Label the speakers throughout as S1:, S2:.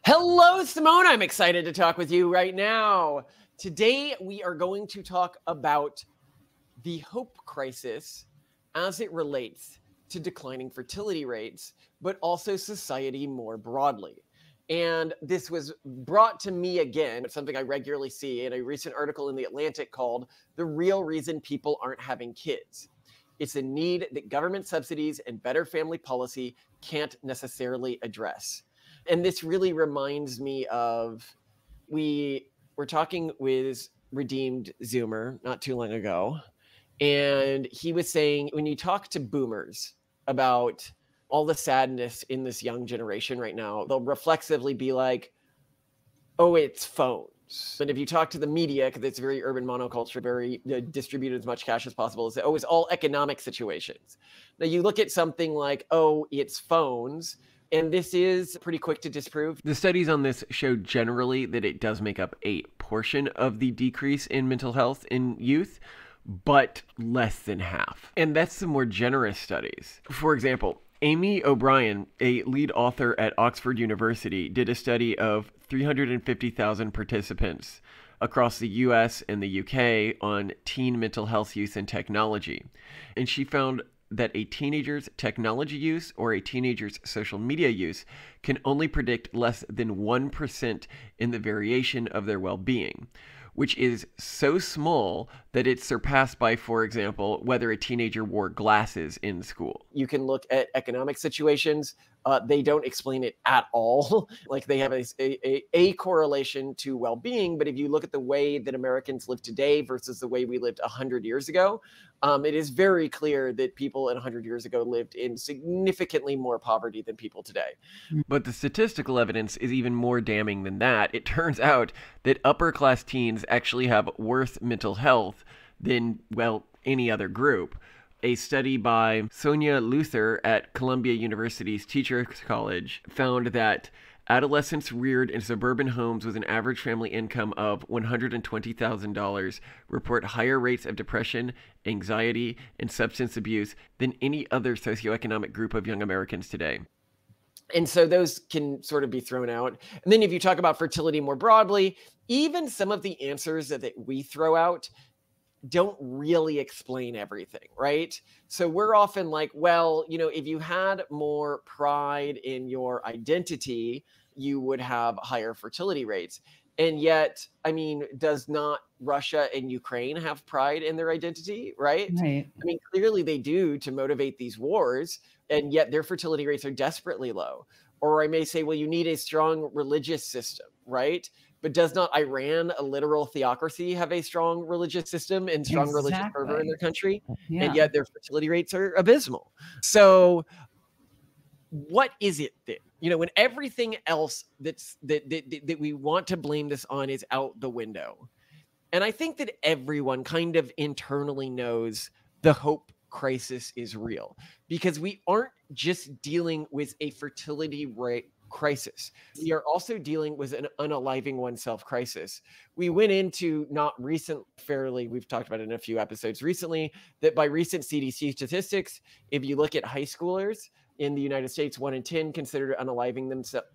S1: Hello, Simone. I'm excited to talk with you right now. Today, we are going to talk about the hope crisis as it relates to declining fertility rates, but also society more broadly. And this was brought to me again, it's something I regularly see in a recent article in The Atlantic called "The Real Reason People Aren't Having Kids." It's a need that government subsidies and better family policy can't necessarily address. And this really reminds me of we were talking with Redeemed Zoomer not too long ago, and he was saying when you talk to boomers about all the sadness in this young generation right now, they'll reflexively be like, oh, it's phones. And if you talk to the media, because it's very urban monoculture, very distributed as much cash as possible, it's always all economic situations. Now you look at something like, oh, it's phones, and this is pretty quick to disprove.
S2: The studies on this show generally that it does make up a portion of the decrease in mental health in youth, but less than half. And that's some more generous studies. For example, Amy O'Brien, a lead author at Oxford University, did a study of 350,000 participants across the US and the UK on teen mental health use and technology. And she found that a teenager's technology use or a teenager's social media use can only predict less than 1% in the variation of their well-being, which is so small that it's surpassed by, for example, whether a teenager wore glasses in school.
S1: You can look at economic situations. They don't explain it at all. Like they have a correlation to well-being, but if you look at the way that Americans live today versus the way we lived 100 years ago, it is very clear that people 100 years ago lived in significantly more poverty than people today.
S2: But the statistical evidence is even more damning than that. It turns out that upper-class teens actually have worse mental health than, well, any other group. A study by Sonia Luther at Columbia University's Teachers College found that adolescents reared in suburban homes with an average family income of $120,000 report higher rates of depression, anxiety, and substance abuse than any other socioeconomic group of young Americans today.
S1: And so those can sort of be thrown out. And then if you talk about fertility more broadly, even some of the answers that we throw out don't really explain everything, right? So we're often like, well, you know, if you had more pride in your identity, you would have higher fertility rates. And yet, I mean, does not Russia and Ukraine have pride in their identity, right?
S3: Right.
S1: I mean, clearly they do to motivate these wars, and yet their fertility rates are desperately low. Or I may say, well, you need a strong religious system, right? But does not Iran, a literal theocracy, have a strong religious system and strong religious fervor in their country?
S3: Yeah.
S1: And yet their fertility rates are abysmal. So what is it then? You know, when everything else that we want to blame this on is out the window. And I think that everyone kind of internally knows the hope crisis is real, because we aren't just dealing with a fertility rate crisis. We are also dealing with an unaliving oneself crisis. We went into we've talked about it in a few episodes recently, that by recent CDC statistics, if you look at high schoolers in the United States, 1 in 10 considered unaliving themselves.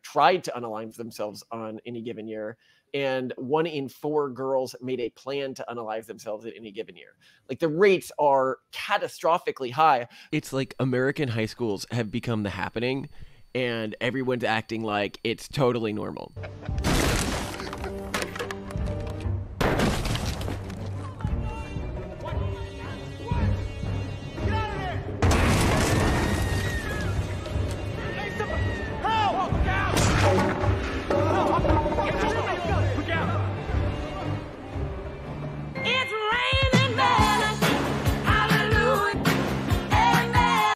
S1: Tried to unalive themselves on any given year. And 1 in 4 girls made a plan to unalive themselves at any given year. Like the rates are catastrophically high.
S2: It's like American high schools have become the happening, and everyone's acting like it's totally normal.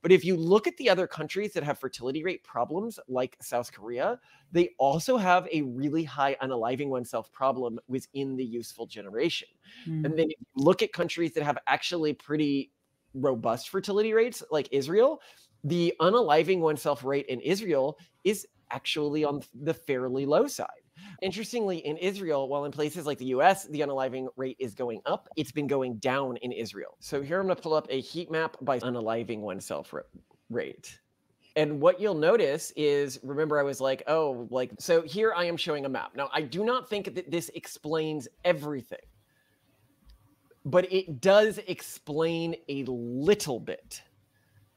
S1: But if you look at the other countries that have fertility rate problems, like South Korea, they also have a really high unaliving oneself problem within the useful generation. And then if you look at countries that have actually pretty robust fertility rates, like Israel, the unaliving oneself rate in Israel is actually on the fairly low side. Interestingly, in Israel, while in places like the US, the unaliving rate is going up, it's been going down in Israel. So here I'm going to pull up a heat map by unaliving oneself rate. And what you'll notice is, remember I was like, oh, like, so here I am showing a map. Now, I do not think that this explains everything, but it does explain a little bit.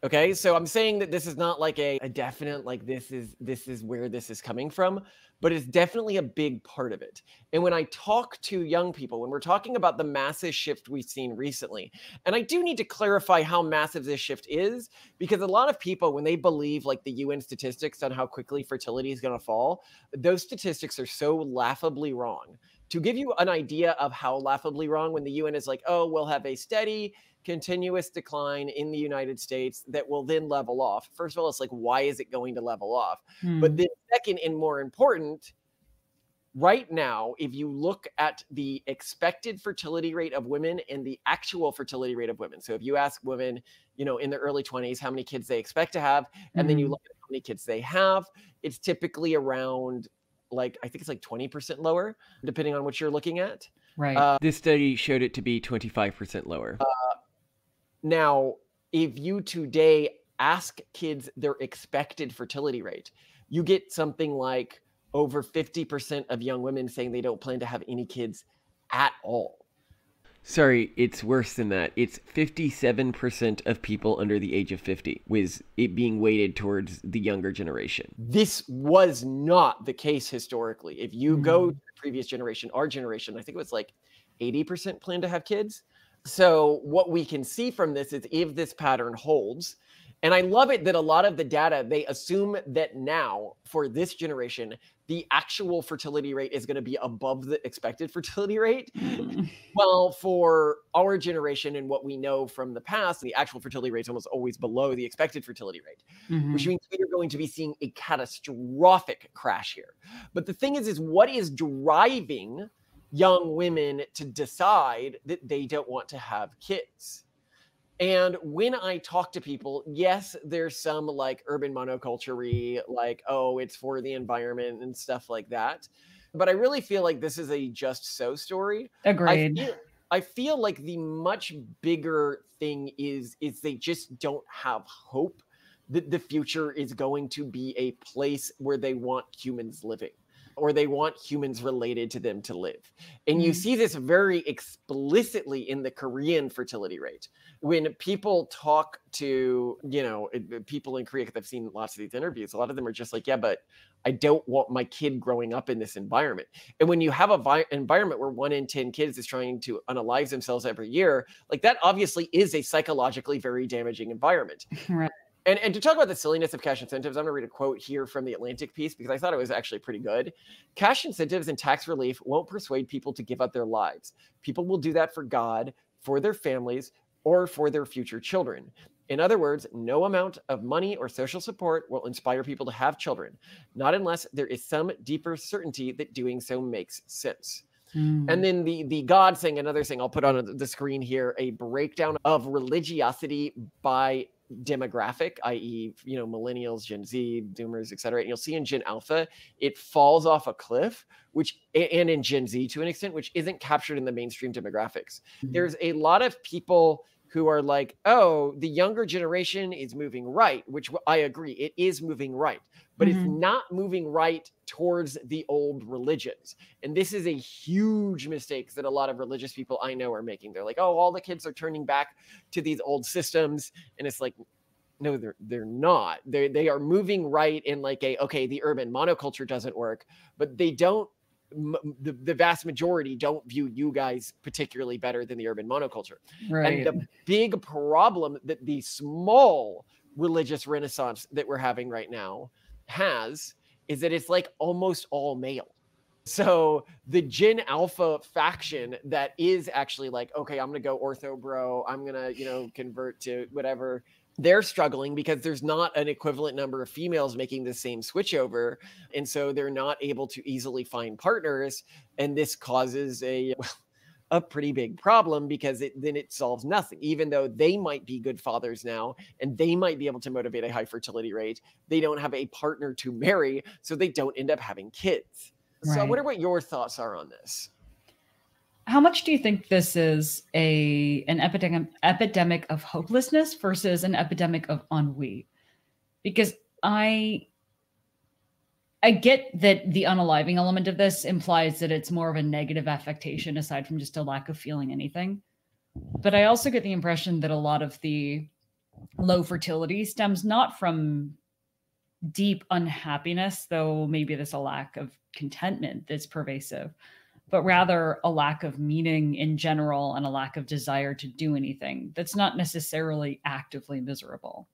S1: Okay, so I'm saying that this is not like a definite, like this is where this is coming from, but it's definitely a big part of it. And when I talk to young people, when we're talking about the massive shift we've seen recently, and I do need to clarify how massive this shift is, because a lot of people, when they believe like the UN statistics on how quickly fertility is going to fall, those statistics are so laughably wrong. To give you an idea of how laughably wrong, when the UN is like, oh, we'll have a steady continuous decline in the United States that will then level off. First of all, it's like, why is it going to level off? But then second and more important, right now, if you look at the expected fertility rate of women and the actual fertility rate of women. So if you ask women, you know, in their early 20s, how many kids they expect to have, and then you look at how many kids they have, it's typically around, like, I think it's like 20% lower, depending on what you're looking at.
S3: Right.
S2: This study showed it to be 25% lower.
S1: Now, if you today ask kids their expected fertility rate, you get something like over 50% of young women saying they don't plan to have any kids at all.
S2: Sorry, it's worse than that. It's 57% of people under the age of 50, with it being weighted towards the younger generation.
S1: This was not the case historically. If you go to the previous generation, our generation, I think it was like 80% plan to have kids. So what we can see from this is if this pattern holds, and I love it that a lot of the data, they assume that now for this generation, the actual fertility rate is going to be above the expected fertility rate. Well, for our generation and what we know from the past, the actual fertility rate is almost always below the expected fertility rate, which means we are going to be seeing a catastrophic crash here. But the thing is what is driving young women to decide that they don't want to have kids? And when I talk to people, yes, there's some like urban monoculture-y, like, oh, it's for the environment and stuff like that. But I really feel like this is a just so story.
S3: Agreed.
S1: I feel like the much bigger thing is they just don't have hope that the future is going to be a place where they want humans living, or they want humans related to them to live. And you see this very explicitly in the Korean fertility rate. When people talk to, you know, people in Korea, because I've seen lots of these interviews, a lot of them are just like, yeah, but I don't want my kid growing up in this environment. And when you have an environment where 1 in 10 kids is trying to unalive themselves every year, like that obviously is a psychologically very damaging environment.
S3: Right.
S1: And to talk about the silliness of cash incentives, I'm going to read a quote here from the Atlantic piece because I thought it was actually pretty good. Cash incentives and tax relief won't persuade people to give up their lives. People will do that for God, for their families, or for their future children. In other words, no amount of money or social support will inspire people to have children, not unless there is some deeper certainty that doing so makes sense. And then the God thing, another thing I'll put on the screen here, a breakdown of religiosity by demographic, i.e., you know, millennials, Gen Z, Zoomers, etc. And you'll see in Gen Alpha, it falls off a cliff, and in Gen Z to an extent, which isn't captured in the mainstream demographics. There's a lot of people who are like, oh, the younger generation is moving right, which I agree, it is moving right, but it's not moving right towards the old religions. And this is a huge mistake that a lot of religious people I know are making. They're like, oh, all the kids are turning back to these old systems. And it's like, no, they're not. They are moving right in like okay, the urban monoculture doesn't work, but they don't, the vast majority don't view you guys particularly better than the urban monoculture.
S3: Right.
S1: And the big problem that the small religious renaissance that we're having right now has is that it's like almost all male. So the Gen Alpha faction that is actually like, okay, I'm going to go ortho bro, I'm going to, you know, convert to whatever, they're struggling because there's not an equivalent number of females making the same switch over. And so they're not able to easily find partners. And this causes a pretty big problem because then it solves nothing. Even though they might be good fathers now and they might be able to motivate a high fertility rate, they don't have a partner to marry, so they don't end up having kids. Right. So I wonder what your thoughts are on this.
S3: How much do you think this is an epidemic of hopelessness versus an epidemic of ennui? Because I get that the unaliving element of this implies that it's more of a negative affectation aside from just a lack of feeling anything. But I also get the impression that a lot of the low fertility stems not from deep unhappiness, though maybe there's a lack of contentment that's pervasive, but rather a lack of meaning in general and a lack of desire to do anything that's not necessarily actively miserable.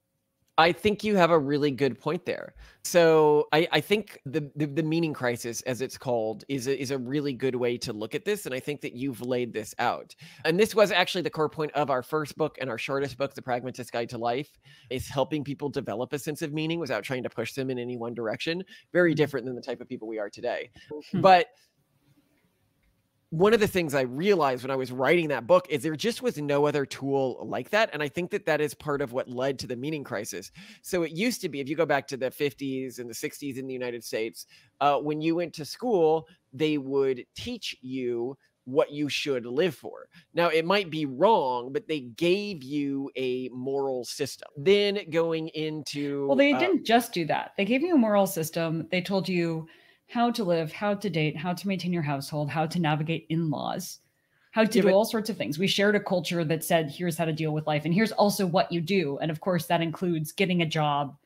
S1: I think you have a really good point there. So I think the meaning crisis, as it's called, is a really good way to look at this. And I think that you've laid this out. And this was actually the core point of our first book and our shortest book, The Pragmatist's Guide to Life, is helping people develop a sense of meaning without trying to push them in any one direction. Very different than the type of people we are today. But one of the things I realized when I was writing that book is there just was no other tool like that. And I think that that is part of what led to the meaning crisis. So it used to be, if you go back to the 50s and the 60s in the United States, when you went to school, they would teach you what you should live for. Now, it might be wrong, but they gave you a moral system. Then going into...
S3: Well, they didn't just do that. They gave you a moral system. They told you how to live, how to date, how to maintain your household, how to navigate in-laws, how to do all sorts of things. We shared a culture that said, here's how to deal with life. And here's also what you do. And of course, that includes getting a job,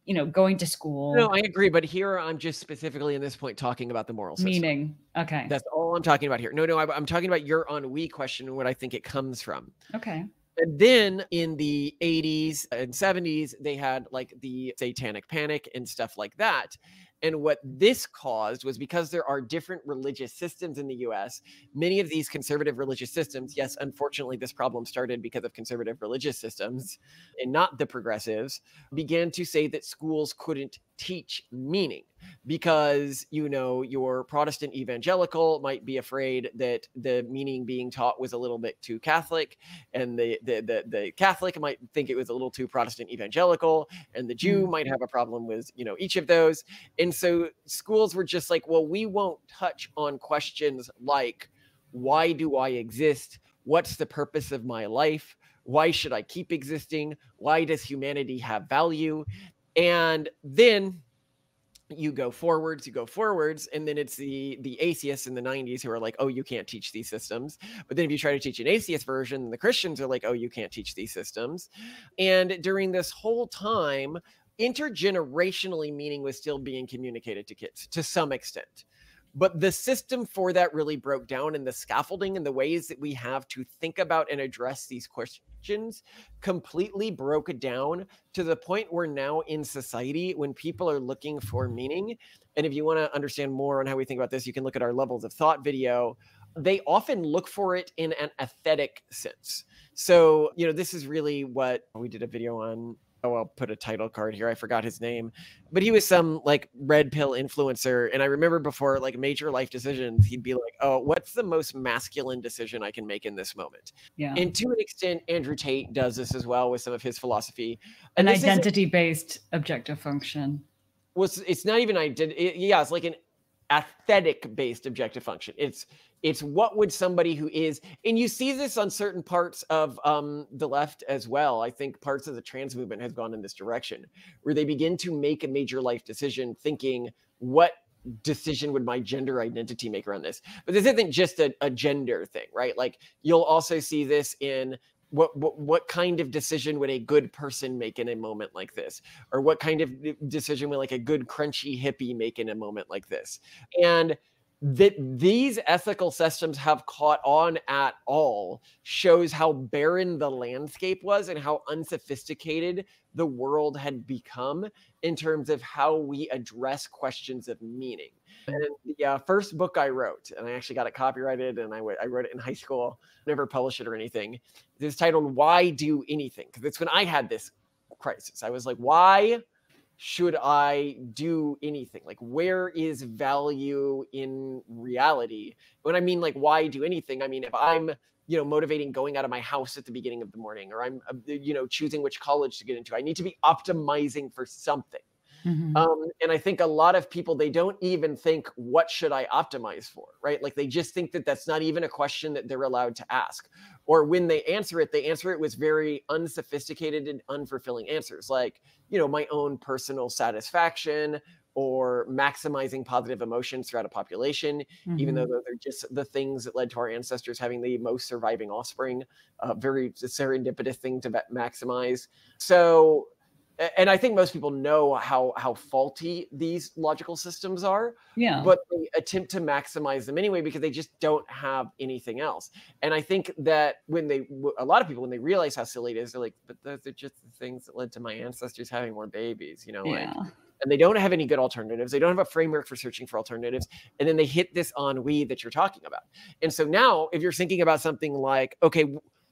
S3: you know, going to school.
S1: No, I agree. But here I'm just specifically in this point talking about the moral system.
S3: Meaning. Okay.
S1: That's all I'm talking about here. No, I'm talking about your ennui question and what I think it comes from.
S3: Okay.
S1: And then in the 80s and 70s, they had like the satanic panic and stuff like that. And what this caused was because there are different religious systems in the US, many of these conservative religious systems, yes, unfortunately, this problem started because of conservative religious systems and not the progressives, began to say that schools couldn't teach meaning because, you know, your Protestant evangelical might be afraid that the meaning being taught was a little bit too Catholic, and the Catholic might think it was a little too Protestant evangelical, and the Jew might have a problem with, you know, each of those. And so schools were just like, well, we won't touch on questions like, why do I exist? What's the purpose of my life? Why should I keep existing? Why does humanity have value? And then you go forwards, and then it's the atheists in the 90s who are like, oh, you can't teach these systems. But then if you try to teach an atheist version, the Christians are like, oh, you can't teach these systems. And during this whole time, intergenerationally, meaning was still being communicated to kids to some extent. But the system for that really broke down, and the scaffolding and the ways that we have to think about and address these questions completely broke down to the point where now in society, when people are looking for meaning, and if you want to understand more on how we think about this, you can look at our levels of thought video. They often look for it in an aesthetic sense. So, you know, this is really what we did a video on. Oh, I'll put a title card here. I forgot his name, but he was some like red pill influencer. And I remember before like major life decisions, he'd be like, oh, what's the most masculine decision I can make in this moment?
S3: Yeah.
S1: And to an extent, Andrew Tate does this as well with some of his philosophy.
S3: An identity-based objective function.
S1: Well, it's not even identity. Yeah, it's like an aesthetic-based objective function. It's what would somebody who is, and you see this on certain parts of the left as well. I think parts of the trans movement has gone in this direction, where they begin to make a major life decision thinking, what decision would my gender identity make around this? But this isn't just a gender thing, right? Like you'll also see this in what kind of decision would a good person make in a moment like this? Or what kind of decision would like a good crunchy hippie make in a moment like this? And that these ethical systems have caught on at all shows how barren the landscape was and how unsophisticated the world had become in terms of how we address questions of meaning. And the first book I wrote, and I actually got it copyrighted, and I wrote it in high school, never published it or anything. It's titled Why Do Anything? Because it's when I had this crisis. I was like, why should I do anything? Like, where is value in reality? When I mean like, why do anything? I mean, if I'm, you know, motivating going out of my house at the beginning of the morning, or I'm, you know, choosing which college to get into, I need to be optimizing for something.
S3: Mm-hmm.
S1: And I think a lot of people, they don't even think, what should I optimize for, right? Like they just think that that's not even a question that they're allowed to ask. Or when they answer it with very unsophisticated and unfulfilling answers, like, my own personal satisfaction, or maximizing positive emotions throughout a population, even though they're just the things that led to our ancestors having the most surviving offspring. Very serendipitous thing to maximize. So, and I think most people know how faulty these logical systems are, but they attempt to maximize them anyway because they just don't have anything else. And I think that a lot of people, when they realize how silly it is, they're like, but those are just the things that led to my ancestors having more babies, and they don't have any good alternatives. They don't have a framework for searching for alternatives. And then they hit this ennui that you're talking about. And so now if you're thinking about something like, okay,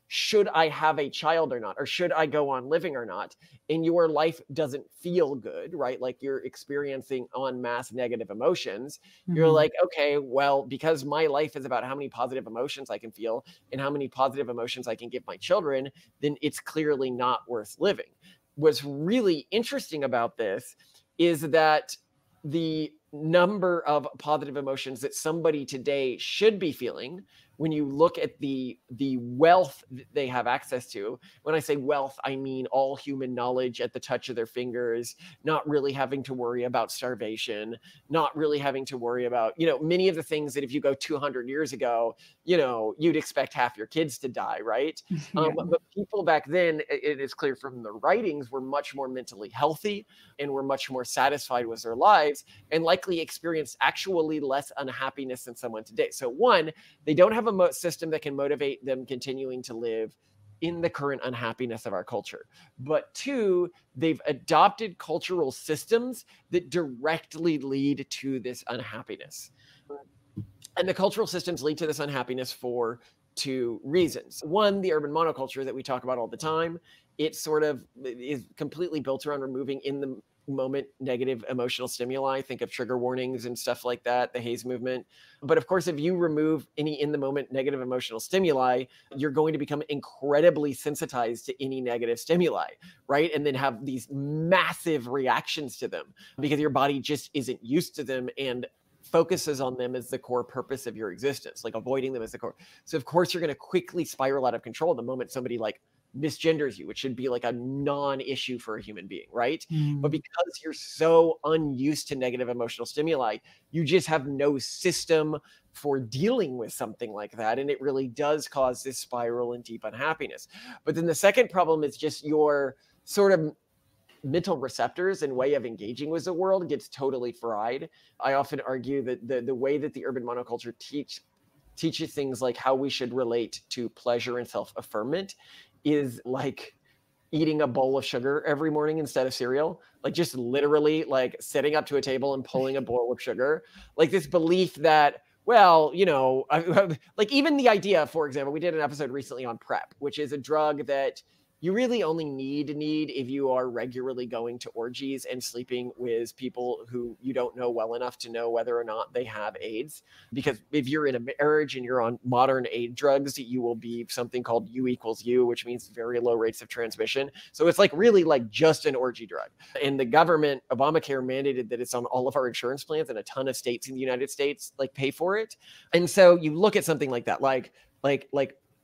S1: should I have a child or not? Or should I go on living or not? And your life doesn't feel good, right? Like you're experiencing en masse negative emotions. You're like, okay, well, because my life is about how many positive emotions I can feel and how many positive emotions I can give my children, then it's clearly not worth living. What's really interesting about this is that the number of positive emotions that somebody today should be feeling, when you look at the wealth that they have access to. When I say wealth, I mean all human knowledge at the touch of their fingers, not really having to worry about starvation, not really having to worry about, many of the things that if you go 200 years ago, you'd expect half your kids to die, right? But people back then, it is clear from the writings, were much more mentally healthy and were much more satisfied with their lives and likely experienced actually less unhappiness than someone today. So one, they don't have a system that can motivate them continuing to live in the current unhappiness of our culture. But two, they've adopted cultural systems that directly lead to this unhappiness. And the cultural systems lead to this unhappiness for two reasons. One, the urban monoculture that we talk about all the time. It sort of is completely built around removing in the moment negative emotional stimuli. Think of trigger warnings and stuff like that, the Hayes movement. But of course, if you remove any in the moment negative emotional stimuli, you're going to become incredibly sensitized to any negative stimuli, right? And then have these massive reactions to them because your body just isn't used to them and focuses on them as the core purpose of your existence, like avoiding them as the core. So of course, you're going to quickly spiral out of control the moment somebody like misgenders you, which should be like a non-issue for a human being, right? But because you're so unused to negative emotional stimuli, you just have no system for dealing with something like that. And it really does cause this spiral and deep unhappiness. But then the second problem is just your sort of mental receptors and way of engaging with the world gets totally fried. I often argue that the way that the urban monoculture teaches things like how we should relate to pleasure and self-affirmation is like eating a bowl of sugar every morning instead of cereal, like just literally like sitting up to a table and pulling a bowl of sugar, like this belief that, well, like even the idea, for example, we did an episode recently on PrEP, which is a drug that you really only need if you are regularly going to orgies and sleeping with people who you don't know well enough to know whether or not they have AIDS. Because if you're in a marriage and you're on modern AIDS drugs, you will be something called U equals U, which means very low rates of transmission. So it's like really like just an orgy drug. And the government, Obamacare, mandated that it's on all of our insurance plans, and a ton of states in the United States like pay for it. And so you look at something like that, like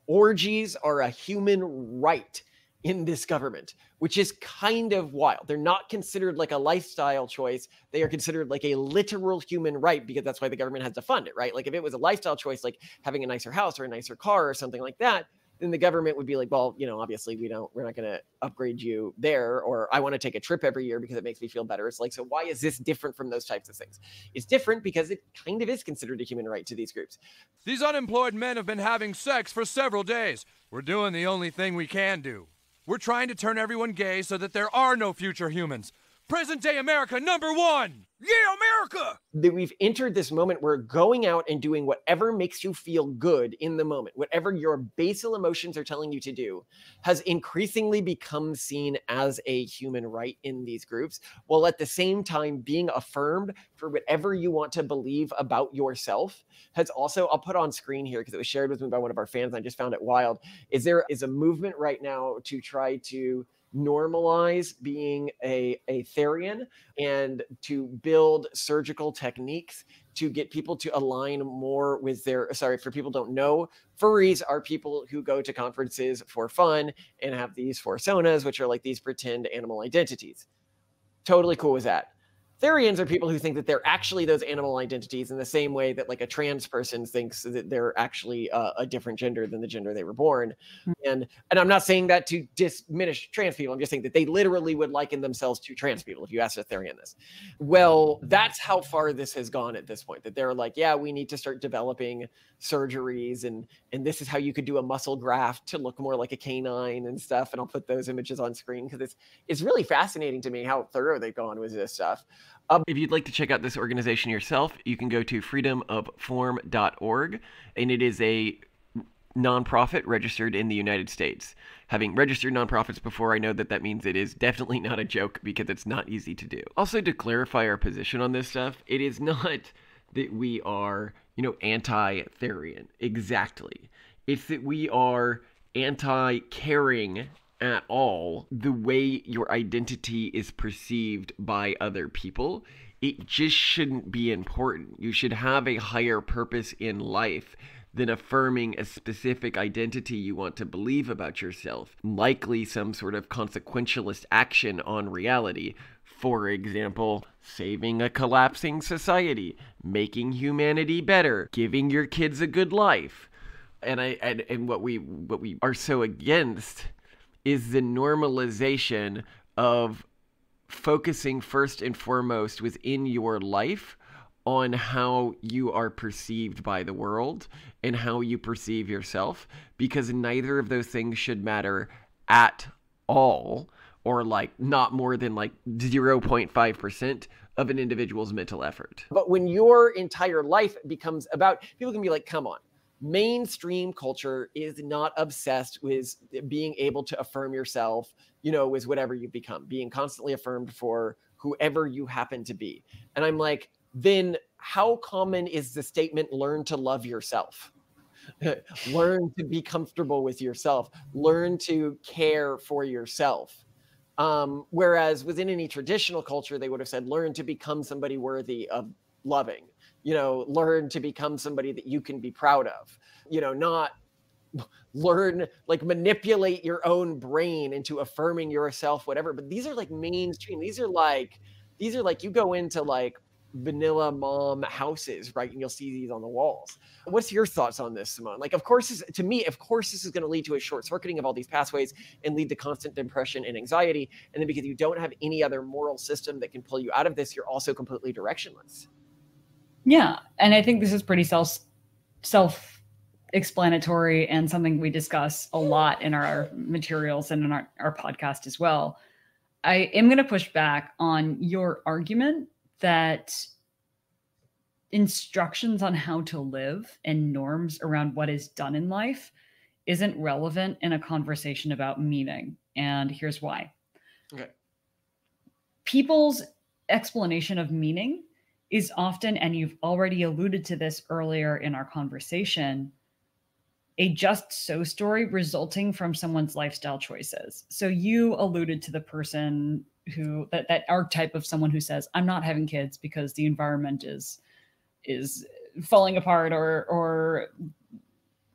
S1: orgies are a human right in this government, which is kind of wild. They're not considered like a lifestyle choice. They are considered like a literal human right, because that's why the government has to fund it, right? Like if it was a lifestyle choice, like having a nicer house or a nicer car or something like that, then the government would be like, well, obviously we're not going to upgrade you there, or I want to take a trip every year because it makes me feel better. It's like, so why is this different from those types of things? It's different because it kind of is considered a human right to these groups.
S4: These unemployed men have been having sex for several days. We're doing the only thing we can do. We're trying to turn everyone gay so that there are no future humans. Present day America #1. Yeah, America!
S1: That we've entered this moment where going out and doing whatever makes you feel good in the moment, whatever your basal emotions are telling you to do, has increasingly become seen as a human right in these groups, while at the same time being affirmed for whatever you want to believe about yourself. Has also, I'll put on screen here because it was shared with me by one of our fans and I just found it wild, is there is a movement right now to try to normalize being a Therian and to build surgical techniques to get people to align more with their, sorry, for people who don't know, furries are people who go to conferences for fun and have these foursonnas, which are like these pretend animal identities. Totally cool with that. Therians are people who think that they're actually those animal identities in the same way that like a trans person thinks that they're actually a different gender than the gender they were born. And I'm not saying that to diminish trans people. I'm just saying that they literally would liken themselves to trans people if you asked a Therian this. Well, that's how far this has gone at this point, that they're like, yeah, we need to start developing surgeries and this is how you could do a muscle graft to look more like a canine and stuff. And I'll put those images on screen because it's really fascinating to me how thorough they've gone with this stuff.
S2: If you'd like to check out this organization yourself, you can go to freedomofform.org, and it is a nonprofit registered in the United States. Having registered nonprofits before, I know that means it is definitely not a joke because it's not easy to do. Also, to clarify our position on this stuff, it is not that we are, anti-Therian. Exactly. It's that we are anti-caring at all the way your identity is perceived by other people. It just shouldn't be important. You should have a higher purpose in life than affirming a specific identity you want to believe about yourself, likely some sort of consequentialist action on reality. For example, saving a collapsing society, making humanity better, giving your kids a good life. And what we are so against is the normalization of focusing first and foremost within your life on how you are perceived by the world and how you perceive yourself, because neither of those things should matter at all, or like not more than like 0.5% of an individual's mental effort.
S1: But when your entire life becomes about, people can be like, come on. Mainstream culture is not obsessed with being able to affirm yourself, with whatever you become, being constantly affirmed for whoever you happen to be. And I'm like, then how common is the statement, learn to love yourself? Learn to be comfortable with yourself. Learn to care for yourself. Whereas within any traditional culture, they would have said, learn to become somebody worthy of loving. Learn to become somebody that you can be proud of, not learn, like manipulate your own brain into affirming yourself, whatever. But these are like mainstream. These are like you go into like vanilla mom houses, right? And you'll see these on the walls. What's your thoughts on this, Simone? Like, of course, this is going to lead to a short circuiting of all these pathways and lead to constant depression and anxiety. And then because you don't have any other moral system that can pull you out of this, you're also completely directionless.
S3: Yeah. And I think this is pretty self-explanatory and something we discuss a lot in our materials and in our podcast as well. I am going to push back on your argument that instructions on how to live and norms around what is done in life isn't relevant in a conversation about meaning. And here's why.
S1: Okay.
S3: People's explanation of meaning is often, and you've already alluded to this earlier in our conversation, a just so story resulting from someone's lifestyle choices. So you alluded to the person who, that archetype of someone who says, I'm not having kids because the environment is falling apart, or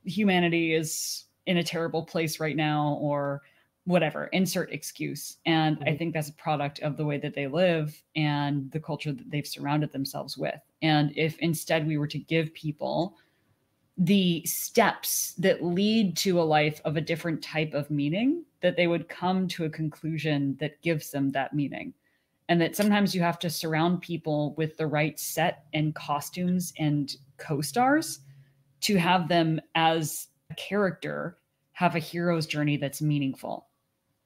S3: humanity is in a terrible place right now, or whatever, insert excuse. And I think that's a product of the way that they live and the culture that they've surrounded themselves with. And if instead we were to give people the steps that lead to a life of a different type of meaning, that they would come to a conclusion that gives them that meaning. And that sometimes you have to surround people with the right set and costumes and co-stars to have them as a character have a hero's journey that's meaningful.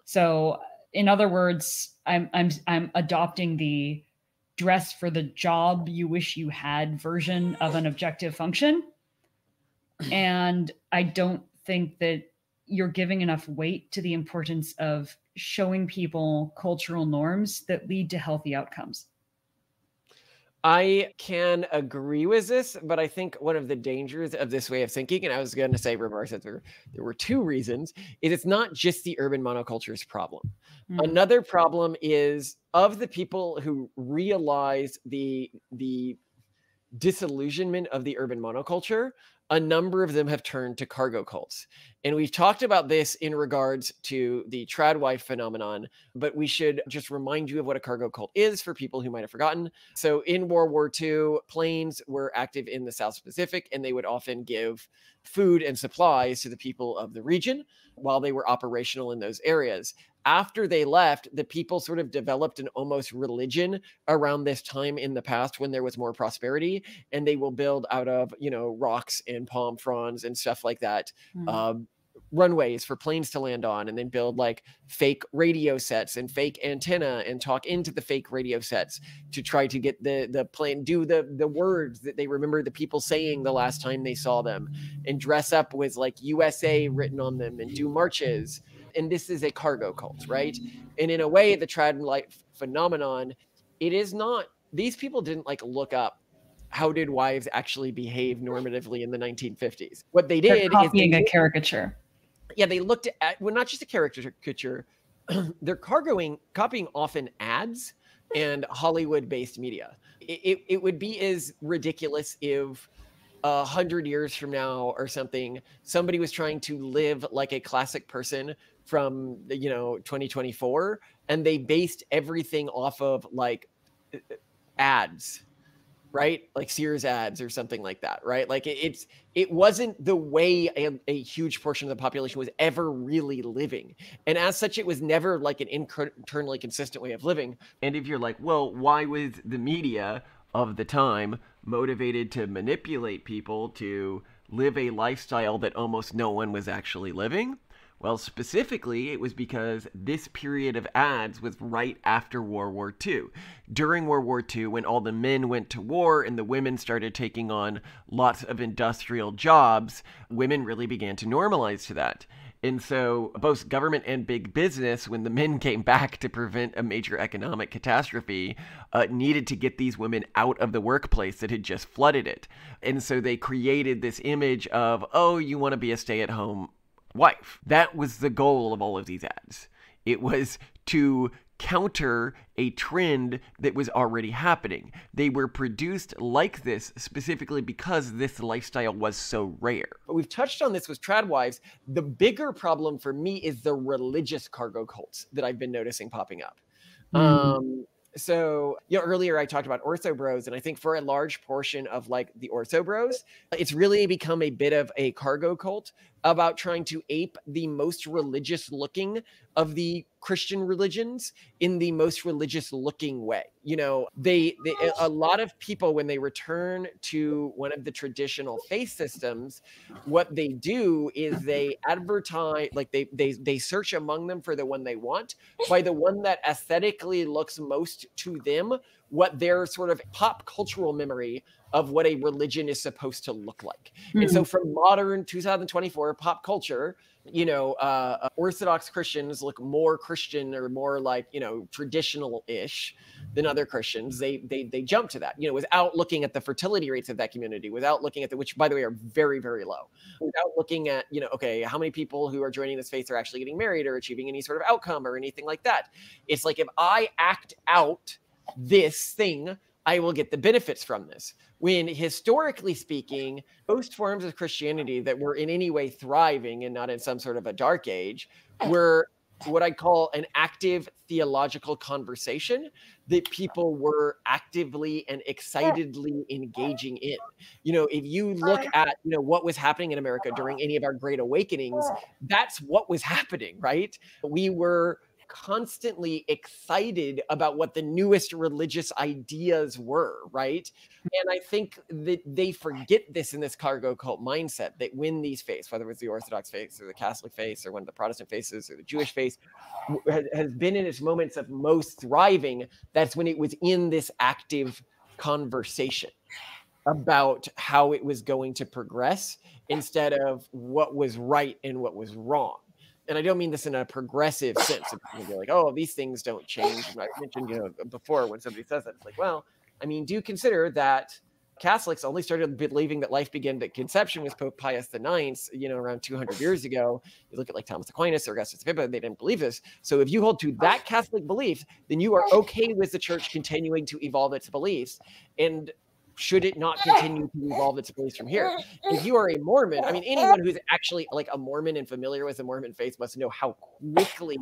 S3: So in other words, I'm adopting the dress for the job you wish you had version of an objective function. And I don't think that you're giving enough weight to the importance of showing people cultural norms that lead to healthy outcomes.
S1: I can agree with this, but I think one of the dangers of this way of thinking, and I was going to say, remarks that there were two reasons, is it's not just the urban monoculture's problem. Another problem is of the people who realize the disillusionment of the urban monoculture, a number of them have turned to cargo cults. And we've talked about this in regards to the trad wife phenomenon, but we should just remind you of what a cargo cult is for people who might have forgotten. So in World War II, planes were active in the South Pacific, and they would often give food and supplies to the people of the region while they were operational in those areas. After they left, the people sort of developed an almost religion around this time in the past when there was more prosperity, and they will build out of, rocks and palm fronds and stuff like that, runways for planes to land on, and then build like fake radio sets and fake antenna and talk into the fake radio sets to try to get the plane, do the words that they remember the people saying the last time they saw them, and dress up with like USA written on them and do marches. And this is a cargo cult, right? And in a way, the trad life phenomenon, it is not, these people didn't like look up how did wives actually behave normatively in the 1950s. What they did
S3: is copying a caricature. Yeah,
S1: they looked at, well, not just a caricature, they're copying often ads and Hollywood-based media. It would be as ridiculous if 100 years from now or something, somebody was trying to live like a classic person from 2024, and they based everything off of like ads, right? Like Sears ads or something like that, right? Like it wasn't the way a huge portion of the population was ever really living. And as such, it was never like an internally consistent way of living.
S2: And if you're like, well, why was the media of the time motivated to manipulate people to live a lifestyle that almost no one was actually living? Well, specifically, it was because this period of ads was right after World War II. During World War II, when all the men went to war and the women started taking on lots of industrial jobs, women really began to normalize to that. And so both government and big business, when the men came back to prevent a major economic catastrophe, needed to get these women out of the workplace that had just flooded it. And so they created this image of, oh, you want to be a stay-at-home wife. That was the goal of all of these ads. It was to counter a trend that was already happening. They were produced like this specifically because this lifestyle was so rare.
S1: But we've touched on this with trad wives. The bigger problem for me is the religious cargo cults that I've been noticing popping up. So, earlier I talked about ortho bros, and I think for a large portion of like the ortho bros, it's really become a bit of a cargo cult about trying to ape the most religious looking of the Christian religions in the most religious looking way. A lot of people, when they return to one of the traditional faith systems, what they do is they advertise, like they search among them for the one they want by the one that aesthetically looks most to them, what their sort of pop cultural memory of what a religion is supposed to look like. And so from modern 2024 pop culture, Orthodox Christians look more Christian or more like, traditional-ish than other Christians. They jump to that, without looking at the fertility rates of that community, without looking at which by the way are very, very low, without looking at, okay, how many people who are joining this faith are actually getting married or achieving any sort of outcome or anything like that. It's like, if I act out this thing, I will get the benefits from this. When historically speaking, most forms of Christianity that were in any way thriving and not in some sort of a dark age were what I call an active theological conversation that people were actively and excitedly engaging in. If you look at, what was happening in America during any of our great awakenings, that's what was happening, right? We were constantly excited about what the newest religious ideas were, right? And I think that they forget this in this cargo cult mindset, that when these faiths, whether it's the Orthodox faith or the Catholic faith or one of the Protestant faiths or the Jewish faith, has been in its moments of most thriving, that's when it was in this active conversation about how it was going to progress instead of what was right and what was wrong. And I don't mean this in a progressive sense of people like, oh, these things don't change. And I mentioned, before when somebody says that, it's like, well, I mean, do consider that Catholics only started believing that life began at conception with Pope Pius IX, around 200 years ago. You look at like Thomas Aquinas or Augustus Pippa, they didn't believe this. So if you hold to that Catholic belief, then you are okay with the church continuing to evolve its beliefs. And should it not continue to evolve its beliefs from here? If you are a Mormon, I mean, anyone who's actually like a Mormon and familiar with the Mormon faith must know how quickly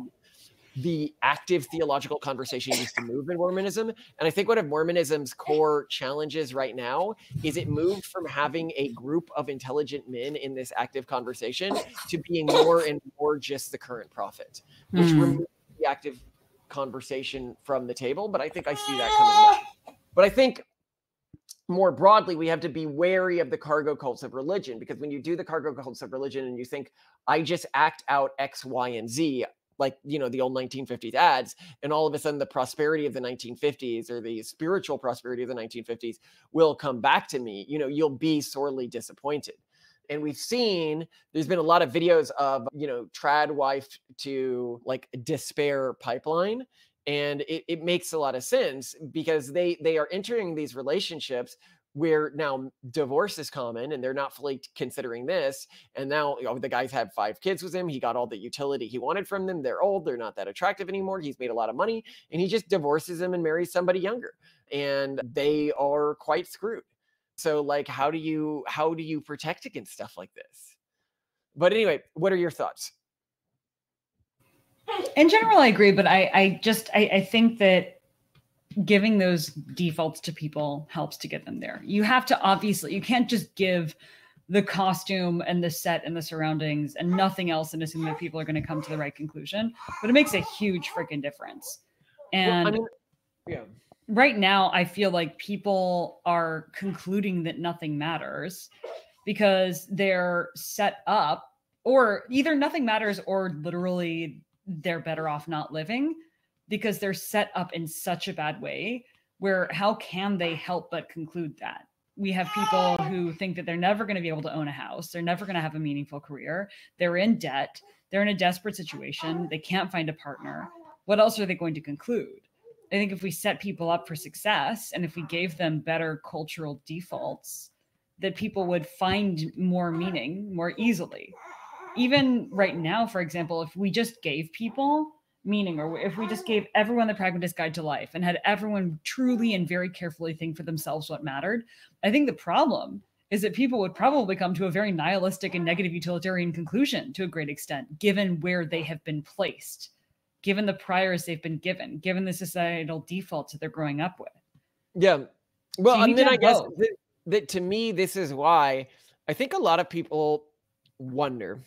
S1: the active theological conversation used to move in Mormonism. And I think one of Mormonism's core challenges right now is it moved from having a group of intelligent men in this active conversation to being more and more just the current prophet, which removes the active conversation from the table. But I think I see that coming back. But I think more broadly, we have to be wary of the cargo cults of religion, because when you do the cargo cults of religion and you think, I just act out X, Y, and Z, like, the old 1950s ads, and all of a sudden the prosperity of the 1950s or the spiritual prosperity of the 1950s will come back to me, you'll be sorely disappointed. And we've seen, there's been a lot of videos of, trad wife to like despair pipeline. And it makes a lot of sense, because they are entering these relationships where now divorce is common and they're not fully considering this. And now the guy's had 5 kids with him. He got all the utility he wanted from them. They're old. They're not that attractive anymore. He's made a lot of money and he just divorces them and marries somebody younger. And they are quite screwed. So like, how do you protect against stuff like this? But anyway, what are your thoughts?
S3: In general, I agree, but I think that giving those defaults to people helps to get them there. You have to, you can't just give the costume and the set and the surroundings and nothing else and assume that people are going to come to the right conclusion, but it makes a huge freaking difference. And right now I feel like people are concluding that nothing matters because they're set up, or either nothing matters or literally they're better off not living, because they're set up in such a bad way where how can they help but conclude that? We have people who think that they're never going to be able to own a house. They're never going to have a meaningful career. They're in debt. They're in a desperate situation. They can't find a partner. What else are they going to conclude? I think if we set people up for success and if we gave them better cultural defaults, that people would find more meaning more easily. Even right now, for example, if we just gave people meaning, or if we just gave everyone the Pragmatist Guide to Life and had everyone truly and very carefully think for themselves what mattered, I think the problem is that people would probably come to a very nihilistic and negative utilitarian conclusion to a great extent, given where they have been placed, given the priors they've been given the societal defaults that they're growing up with.
S1: Yeah. Well, so and then I guess that to me, this is why I think a lot of people wonder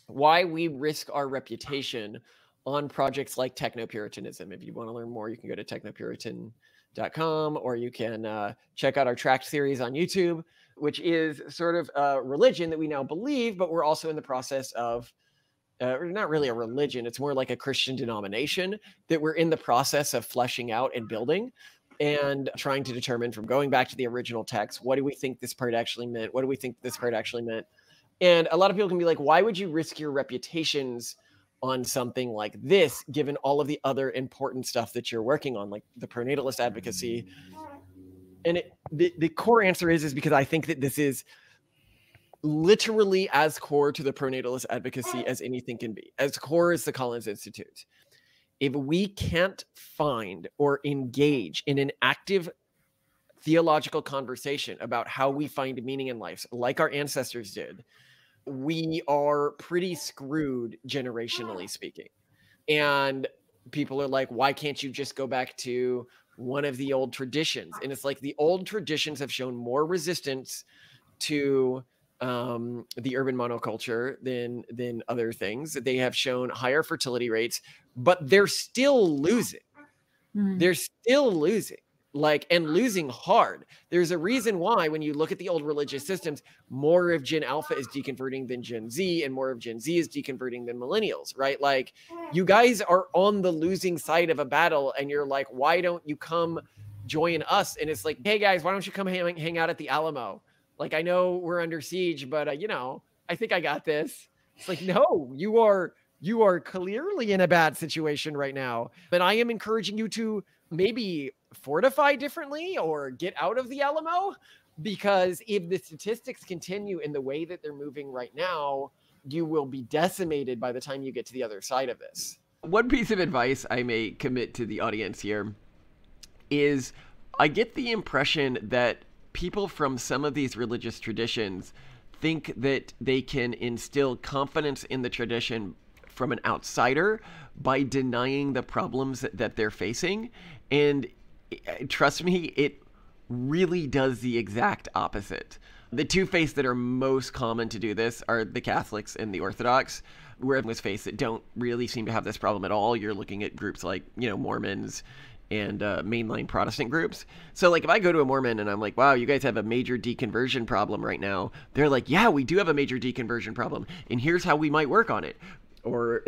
S1: why we risk our reputation on projects like techno-puritanism. If you want to learn more, you can go to technopuritan.com, or you can check out our tract series on YouTube, which is sort of a religion that we now believe, but we're also in the process of, not really a religion, it's more like a Christian denomination that we're in the process of fleshing out and building and trying to determine, from going back to the original text, what do we think this part actually meant? What do we think this part actually meant? And a lot of people can be like, why would you risk your reputations on something like this, given all of the other important stuff that you're working on, like the pronatalist advocacy? And the core answer is because I think that this is literally as core to the pronatalist advocacy as anything can be, as core as the Collins Institute. If we can't find or engage in an active theological conversation about how we find meaning in life, like our ancestors did, we are pretty screwed generationally speaking. And people are like, why can't you just go back to one of the old traditions? And it's like the old traditions have shown more resistance to the urban monoculture than other things. They have shown higher fertility rates, but they're still losing. They're still losing. And losing hard. There's a reason why, when you look at the old religious systems, more of Gen Alpha is deconverting than Gen Z, and more of Gen Z is deconverting than millennials, right? Like, you guys are on the losing side of a battle, and you're like, why don't you come join us? And it's like, hey guys, why don't you come hang out at the Alamo? Like, I know we're under siege, but I think I got this. It's like, no, you are clearly in a bad situation right now. But I am encouraging you to maybe fortify differently or get out of the Alamo? Because if the statistics continue in the way that they're moving right now, you will be decimated by the time you get to the other side of this.
S2: One piece of advice I may commit to the audience here is I get the impression that people from some of these religious traditions think that they can instill confidence in the tradition from an outsider by denying the problems that they're facing. And trust me, it really does the exact opposite. The two faiths that are most common to do this are the Catholics and the Orthodox, where with faiths that don't really seem to have this problem at all. You're looking at groups like, Mormons and mainline Protestant groups. So like if I go to a Mormon and I'm like, wow, you guys have a major deconversion problem right now, they're like, yeah, we do have a major deconversion problem, and here's how we might work on it. Or,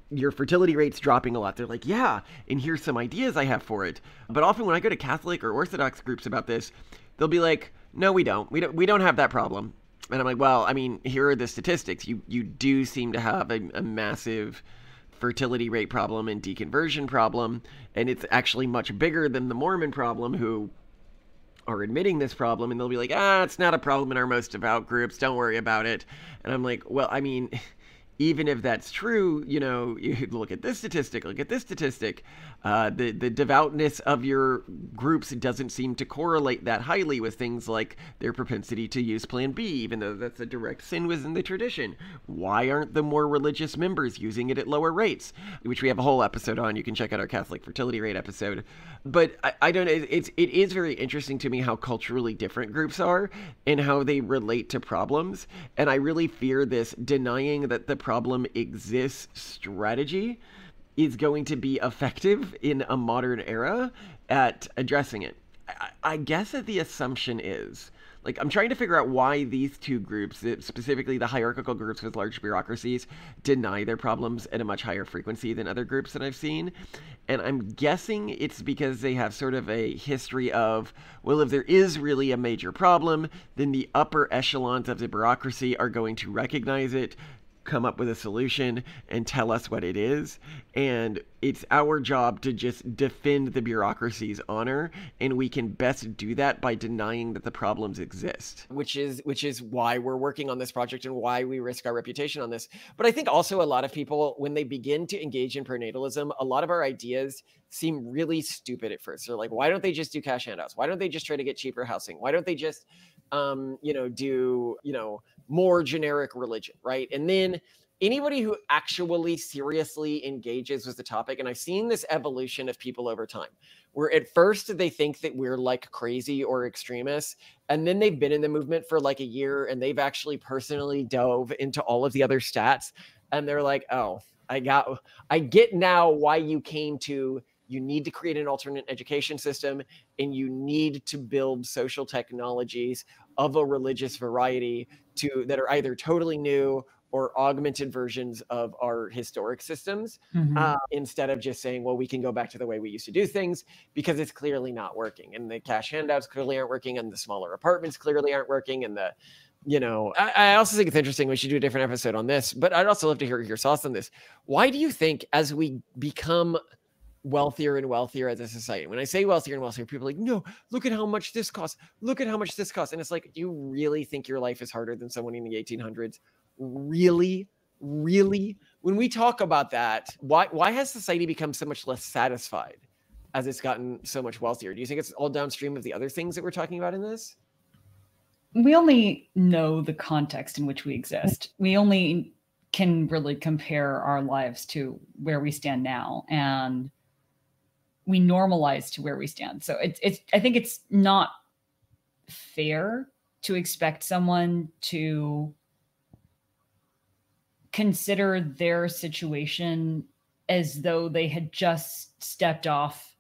S2: your fertility rate's dropping a lot. They're like, yeah, and here's some ideas I have for it. But often when I go to Catholic or Orthodox groups about this, they'll be like, no, we don't. We don't have that problem. And I'm like, well, I mean, here are the statistics. You do seem to have a massive fertility rate problem and deconversion problem, and it's actually much bigger than the Mormon problem, who are admitting this problem, and they'll be like, it's not a problem in our most devout groups. Don't worry about it. And I'm like, well, I mean, even if that's true, you look at this statistic, the devoutness of your groups doesn't seem to correlate that highly with things like their propensity to use Plan B, even though that's a direct sin within the tradition. Why aren't the more religious members using it at lower rates? Which we have a whole episode on. You can check out our Catholic fertility rate episode. But I don't know, it is very interesting to me how culturally different groups are and how they relate to problems. And I really fear this denying that the problem exists strategy is going to be effective in a modern era at addressing it. I guess that the assumption is, like, I'm trying to figure out why these two groups, specifically the hierarchical groups with large bureaucracies, deny their problems at a much higher frequency than other groups that I've seen. And I'm guessing it's because they have sort of a history of, well, if there is really a major problem, then the upper echelons of the bureaucracy are going to recognize it, come up with a solution, and tell us what it is. And it's our job to just defend the bureaucracy's honor, and we can best do that by denying that the problems exist.
S1: Which is why we're working on this project and why we risk our reputation on this. But I think also a lot of people, when they begin to engage in pronatalism, a lot of our ideas seem really stupid at first. They're like, why don't they just do cash handouts? Why don't they just try to get cheaper housing? Why don't they just do more generic religion, right? And then anybody who actually seriously engages with the topic, and I've seen this evolution of people over time, where at first they think that we're like crazy or extremists, and then they've been in the movement for like a year and they've actually personally dove into all of the other stats, and they're like, oh, I get now why you came to, you need to create an alternate education system, and you need to build social technologies of a religious variety that are either totally new or augmented versions of our historic systems, instead of just saying, well, we can go back to the way we used to do things, because it's clearly not working. And the cash handouts clearly aren't working, and the smaller apartments clearly aren't working. And I also think it's interesting. We should do a different episode on this, but I'd also love to hear your thoughts on this. Why do you think, as we become wealthier and wealthier as a society, when I say wealthier and wealthier, people are like, no, look at how much this costs. Look at how much this costs. And it's like, do you really think your life is harder than someone in the 1800s? Really? When we talk about that, why has society become so much less satisfied as it's gotten so much wealthier? Do you think it's all downstream of the other things that we're talking about in this?
S3: We only know the context in which we exist. We only can really compare our lives to where we stand now, and we normalize to where we stand. So I think it's not fair to expect someone to consider their situation as though they had just stepped off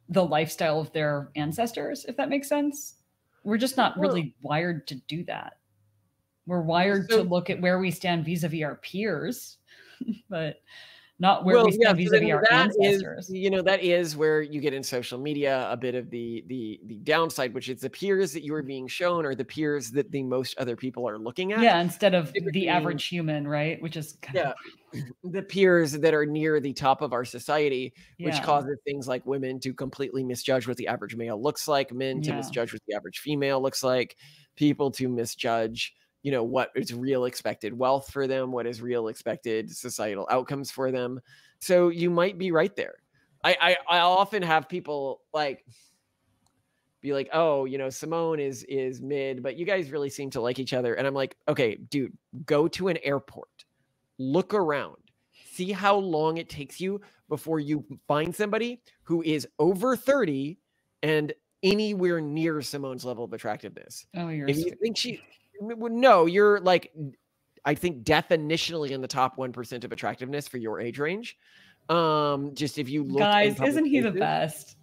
S3: the lifestyle of their ancestors, if that makes sense. We're just not really wired to do that. We're wired to look at where we stand vis-a-vis our peers, but not where we stand
S1: so
S3: vis-a-vis
S1: then
S3: our ancestors.
S1: that is where you get in social media a bit of the downside, which is the peers that you are being shown are the peers that the most other people are looking at.
S3: Yeah, instead of
S1: Typically,
S3: the average human, right? Which is kind of
S1: the peers that are near the top of our society, which
S3: Yeah.
S1: causes things like women to completely misjudge what the average male looks like, men to
S3: Yeah.
S1: misjudge what the average female looks like, people to misjudge, what is real expected wealth for them, what is real expected societal outcomes for them. So you might be right there. I often have people be like, oh, Simone is mid, but you guys really seem to like each other. And I'm like, okay, dude, go to an airport, look around, see how long it takes you before you find somebody who is over 30 and anywhere near Simone's level of attractiveness.
S3: Oh,
S1: if you think no, you're I think definitionally in the top 1% of attractiveness for your age range. Just if you look,
S3: guys, isn't he the best?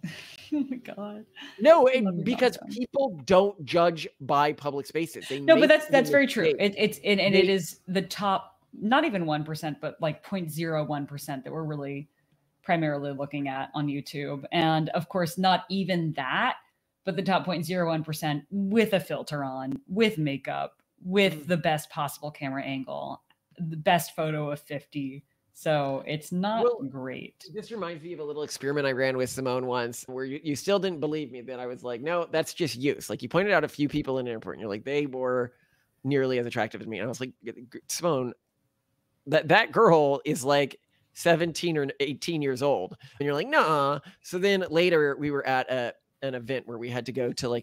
S3: Oh my God.
S1: No, because people don't judge by public spaces.
S3: But that's very true. It is the top, not even 1%, but 0.01% that we're really primarily looking at on YouTube. And of course, not even that, but the top 0.01% with a filter on, with makeup, with the best possible camera angle, the best photo of 50. So it's not great.
S1: This reminds me of a little experiment I ran with Simone once where you still didn't believe me that I was like, no, that's just use. You pointed out a few people in an airport and you're like, they were nearly as attractive as me. And I was like, Simone, that girl is 17 or 18 years old. And you're like, nah. So then later we were at an event where we had to go to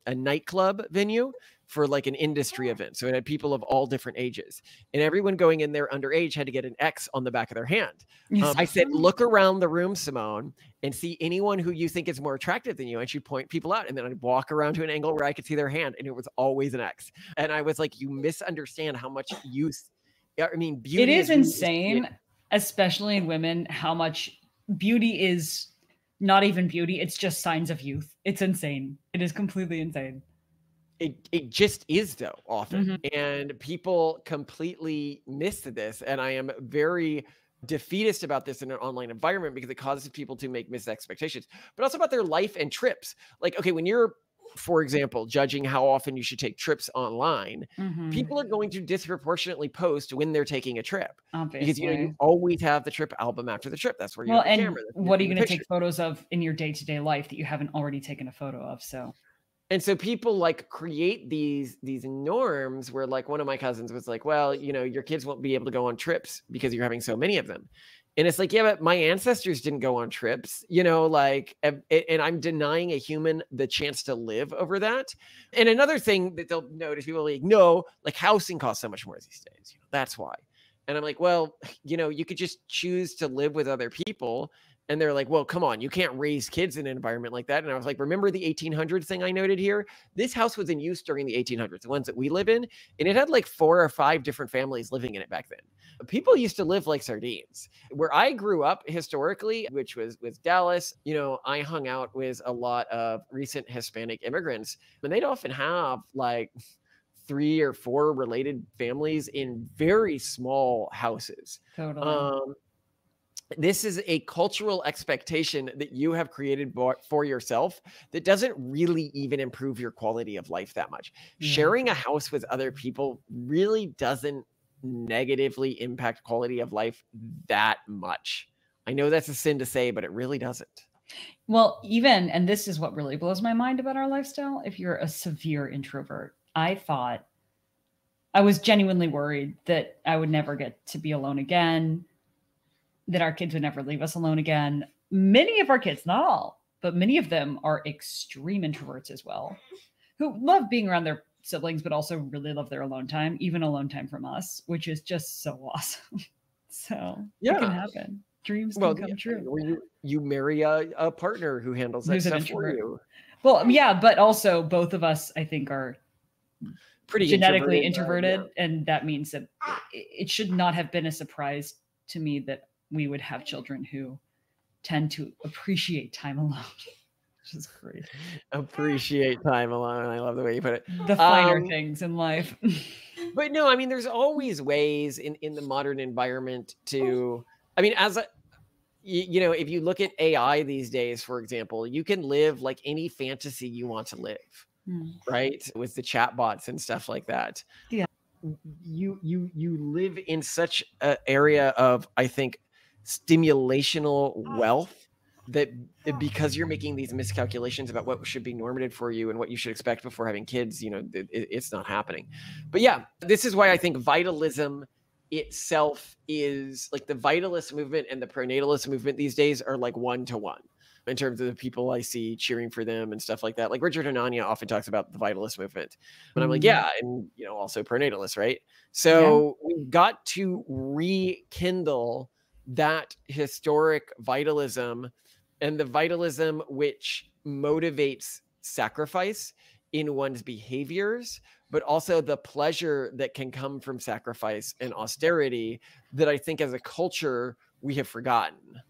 S1: a nightclub venue for an industry event. So it had people of all different ages, and everyone going in there underage had to get an X on the back of their hand. I said, look around the room, Simone, and see anyone who you think is more attractive than you. And she'd point people out, and then I'd walk around to an angle where I could see their hand, and it was always an X. And I was like, you misunderstand how much use, beauty.
S3: It is insane, especially in women, how much beauty is not even beauty. It's just signs of youth. It's insane. It is completely insane.
S1: It just is, though, often. And people completely miss this. And I am very defeatist about this in an online environment because it causes people to make missed expectations, but also about their life and trips. Okay, when you're, for example, judging how often you should take trips online, people are going to disproportionately post when they're taking a trip.
S3: Obviously.
S1: Because you always have the trip album after the trip. That's where you have the camera.
S3: What are you going to take photos of in your day-to-day life that you haven't already taken a photo of?
S1: And so people create these norms where one of my cousins was like, well, your kids won't be able to go on trips because you're having so many of them. And it's yeah, but my ancestors didn't go on trips, and I'm denying a human the chance to live over that. And another thing that they'll notice, people are no, housing costs so much more these days. That's why. And I'm like, well, you could just choose to live with other people. And they're like, well, come on, you can't raise kids in an environment like that. And I was like, remember the 1800s thing I noted here? This house was in use during the 1800s, the ones that we live in. And it had 4 or 5 different families living in it back then. People used to live like sardines. Where I grew up historically, which was Dallas, I hung out with a lot of recent Hispanic immigrants. And they'd often have 3 or 4 related families in very small houses.
S3: Totally.
S1: This is a cultural expectation that you have created for yourself that doesn't really even improve your quality of life that much. Sharing a house with other people really doesn't negatively impact quality of life that much. I know that's a sin to say, but it really doesn't.
S3: Well, and this is what really blows my mind about our lifestyle. If you're a severe introvert, I was genuinely worried that I would never get to be alone again, that our kids would never leave us alone again. Many of our kids, not all, but many of them are extreme introverts as well, who love being around their siblings, but also really love their alone time, even alone time from us, which is just so awesome. So it can happen. Dreams can come true.
S1: Or you marry a partner who handles that stuff for you.
S3: Well, yeah, but also both of us, I think, are pretty genetically introverted. And that means that it should not have been a surprise to me that we would have children who tend to appreciate time alone. Which is great.
S1: Appreciate time alone. I love the way you put it.
S3: The finer things in life.
S1: But no, I mean, there's always ways in the modern environment to I mean, as a, you know, if you look at AI these days, for example, you can live like any fantasy you want to live, right? With the chatbots and stuff like that.
S3: Yeah.
S1: You live in such an area of, I think, stimulational wealth that because you're making these miscalculations about what should be normative for you and what you should expect before having kids, you know, it's not happening. But yeah, this is why I think vitalism itself is like the vitalist movement and the pronatalist movement these days are like 1-to-1 in terms of the people I see cheering for them and stuff like that. Like Richard Anania often talks about the vitalist movement. And I'm like, yeah, and you know, also pronatalist, right? So we've got to rekindle that historic vitalism and the vitalism which motivates sacrifice in one's behaviors, but also the pleasure that can come from sacrifice and austerity that I think as a culture we have forgotten.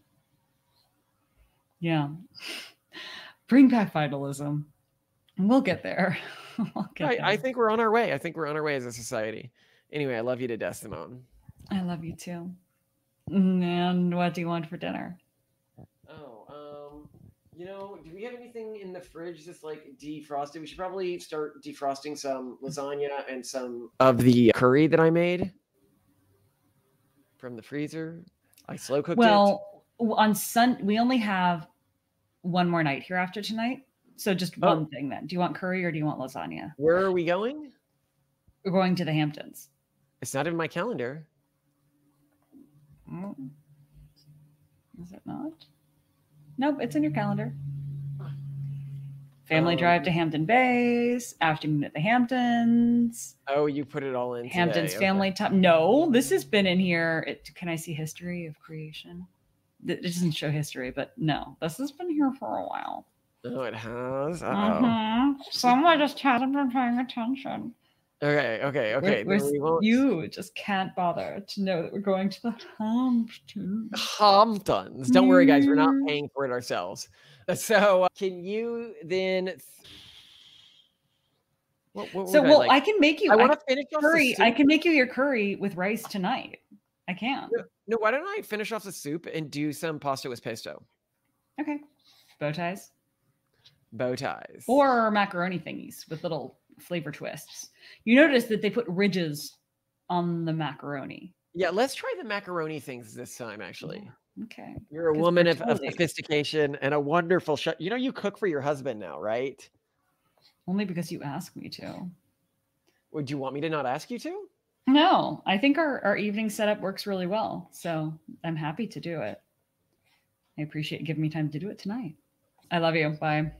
S3: Yeah. Bring back vitalism. We'll get there.
S1: I think we're on our way. I think we're on our way as a society. Anyway, I love you to death, Simone.
S3: I love you too. And what do you want for dinner?
S1: You know, do we have anything in the fridge that's like defrosted? We should probably start defrosting some lasagna and some of the curry that I made from the freezer. I slow cooked it.
S3: Well, on we only have one more night here after tonight. So just one thing then. Do you want curry or do you want lasagna?
S1: Where are we going?
S3: We're going to the Hamptons.
S1: It's not in my calendar.
S3: Is it not? Nope, it's in your calendar. Family drive to Hampton Bays, afternoon at the Hamptons.
S1: Oh, you put it all in
S3: Hamptons
S1: today.
S3: family time. No, this has been in here. Can I see history of creation? It doesn't show history, but no, this has been here for a while.
S1: Oh, it has?
S3: Someone just hasn't been paying attention.
S1: Okay.
S3: You just can't bother to know that we're going to the Hamptons.
S1: Hamptons. Don't worry, guys. We're not paying for it ourselves. So can you then...
S3: I can make you...
S1: I want to finish off
S3: curry. I can make you your curry with rice tonight. I can.
S1: No, why don't I finish off the soup and do some pasta with pesto?
S3: Okay. Bow ties. Or macaroni thingies with little flavor twists. You notice that they put ridges on the macaroni.
S1: Yeah, let's try the macaroni things this time, actually.
S3: Okay.
S1: You're a woman of sophistication and a wonderful chef. You know, you cook for your husband now, right?
S3: Only because you asked me to.
S1: Would you want me to not ask you to?
S3: No, I think our evening setup works really well. So I'm happy to do it. I appreciate giving me time to do it tonight. I love you. Bye.